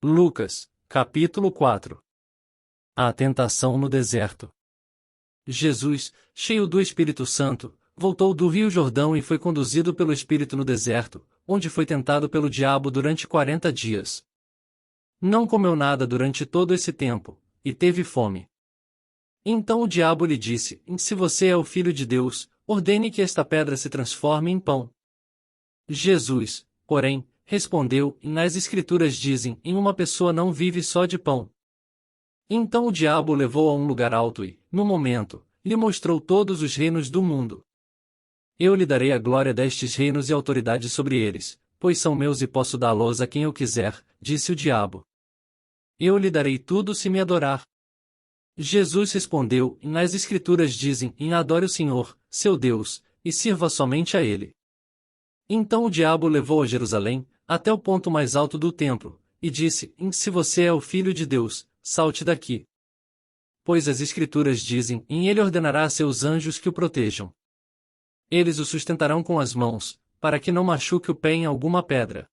Lucas, capítulo 4. A tentação no deserto. Jesus, cheio do Espírito Santo, voltou do Rio Jordão e foi conduzido pelo Espírito no deserto, onde foi tentado pelo diabo durante 40 dias. Não comeu nada durante todo esse tempo, e teve fome. Então o diabo lhe disse: Se você é o Filho de Deus, ordene que esta pedra se transforme em pão. Jesus, porém, respondeu: Nas Escrituras dizem: uma pessoa não vive só de pão. Então o diabo o levou a um lugar alto e, no momento, lhe mostrou todos os reinos do mundo. Eu lhe darei a glória destes reinos e autoridade sobre eles, pois são meus e posso dá-los a quem eu quiser, disse o diabo. Eu lhe darei tudo se me adorar. Jesus respondeu: Nas Escrituras dizem: Adore o Senhor, seu Deus, e sirva somente a Ele. Então o diabo o levou a Jerusalém, até o ponto mais alto do templo, e disse: Se você é o Filho de Deus, salte daqui. Pois as Escrituras dizem: Ele ordenará a seus anjos que o protejam. Eles o sustentarão com as mãos, para que não machuque o pé em alguma pedra.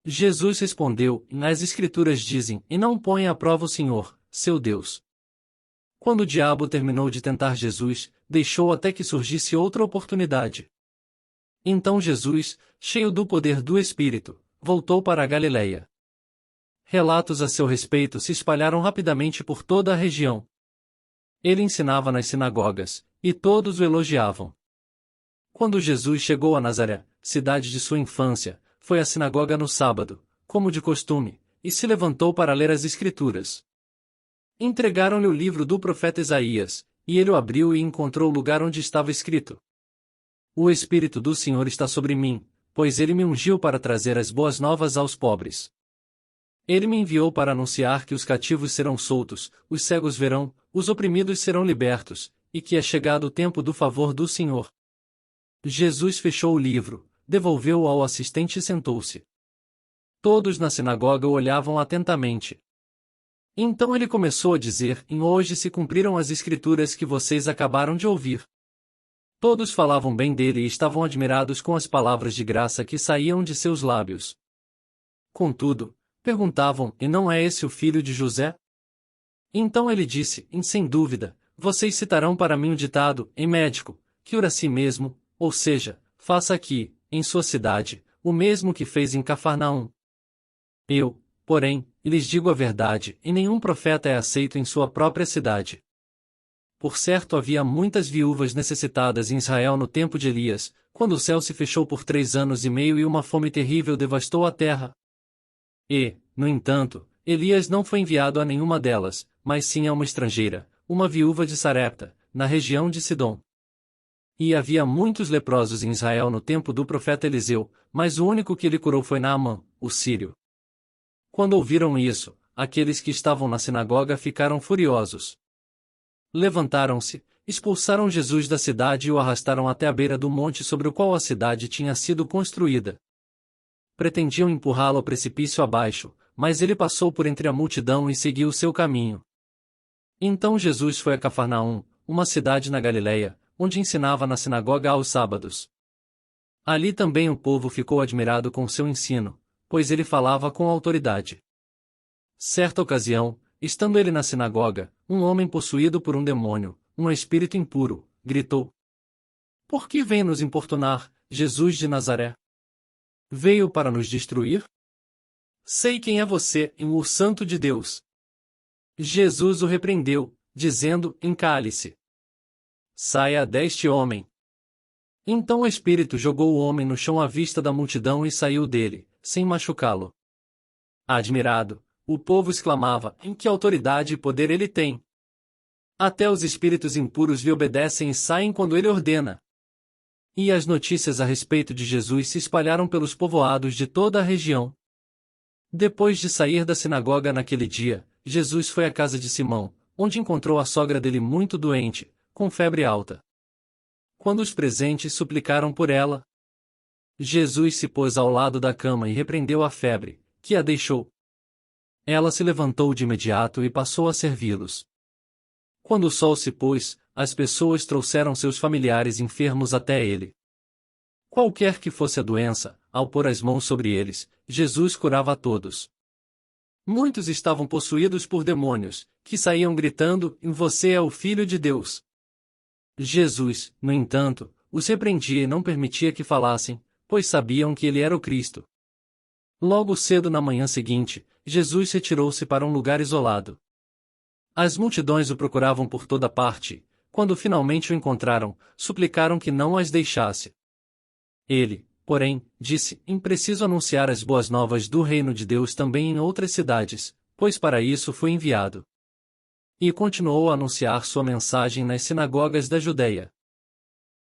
Jesus respondeu: As Escrituras dizem: Não ponha à prova o Senhor, seu Deus. Quando o diabo terminou de tentar Jesus, deixou até que surgisse outra oportunidade. Então Jesus, cheio do poder do Espírito, voltou para a Galileia. Relatos a seu respeito se espalharam rapidamente por toda a região. Ele ensinava nas sinagogas, e todos o elogiavam. Quando Jesus chegou a Nazaré, cidade de sua infância, foi à sinagoga no sábado, como de costume, e se levantou para ler as Escrituras. Entregaram-lhe o livro do profeta Isaías, e ele o abriu e encontrou o lugar onde estava escrito: O Espírito do Senhor está sobre mim, pois ele me ungiu para trazer as boas novas aos pobres. Ele me enviou para anunciar que os cativos serão soltos, os cegos verão, os oprimidos serão libertos, e que é chegado o tempo do favor do Senhor. Jesus fechou o livro, devolveu-o ao assistente e sentou-se. Todos na sinagoga o olhavam atentamente. Então ele começou a dizer: Hoje se cumpriram as Escrituras que vocês acabaram de ouvir. Todos falavam bem dele e estavam admirados com as palavras de graça que saíam de seus lábios. Contudo, perguntavam: E não é esse o filho de José? Então ele disse: Sem dúvida, vocês citarão para mim o ditado: médico, cura a si mesmo, ou seja, faça aqui, em sua cidade, o mesmo que fez em Cafarnaum. Eu, porém, lhes digo a verdade: nenhum profeta é aceito em sua própria cidade. Por certo, havia muitas viúvas necessitadas em Israel no tempo de Elias, quando o céu se fechou por 3 anos e meio e uma fome terrível devastou a terra. E, no entanto, Elias não foi enviado a nenhuma delas, mas sim a uma estrangeira, uma viúva de Sarepta, na região de Sidom. E havia muitos leprosos em Israel no tempo do profeta Eliseu, mas o único que ele curou foi Naamã, o sírio. Quando ouviram isso, aqueles que estavam na sinagoga ficaram furiosos. Levantaram-se, expulsaram Jesus da cidade e o arrastaram até a beira do monte sobre o qual a cidade tinha sido construída. Pretendiam empurrá-lo ao precipício abaixo, mas ele passou por entre a multidão e seguiu seu caminho. Então Jesus foi a Cafarnaum, uma cidade na Galileia, onde ensinava na sinagoga aos sábados. Ali também o povo ficou admirado com seu ensino, pois ele falava com autoridade. Certa ocasião, estando ele na sinagoga, um homem possuído por um demônio, um espírito impuro, gritou: Por que vem nos importunar, Jesus de Nazaré? Veio para nos destruir? Sei quem é você, o Santo de Deus. Jesus o repreendeu, dizendo: Cale-se. Saia deste homem. Então o espírito jogou o homem no chão à vista da multidão e saiu dele, sem machucá-lo. Admirado, o povo exclamava: Em que autoridade e poder ele tem? Até os espíritos impuros lhe obedecem e saem quando ele ordena. E as notícias a respeito de Jesus se espalharam pelos povoados de toda a região. Depois de sair da sinagoga naquele dia, Jesus foi à casa de Simão, onde encontrou a sogra dele muito doente, com febre alta. Quando os presentes suplicaram por ela, Jesus se pôs ao lado da cama e repreendeu a febre, que a deixou. Ela se levantou de imediato e passou a servi-los. Quando o sol se pôs, as pessoas trouxeram seus familiares enfermos até ele. Qualquer que fosse a doença, ao pôr as mãos sobre eles, Jesus curava a todos. Muitos estavam possuídos por demônios, que saíam gritando: Você é o Filho de Deus. Jesus, no entanto, os repreendia e não permitia que falassem, pois sabiam que ele era o Cristo. Logo cedo na manhã seguinte, Jesus retirou-se para um lugar isolado. As multidões o procuravam por toda parte. Quando finalmente o encontraram, suplicaram que não as deixasse. Ele, porém, disse: Preciso anunciar as boas novas do reino de Deus também em outras cidades, pois para isso fui enviado. E continuou a anunciar sua mensagem nas sinagogas da Judéia.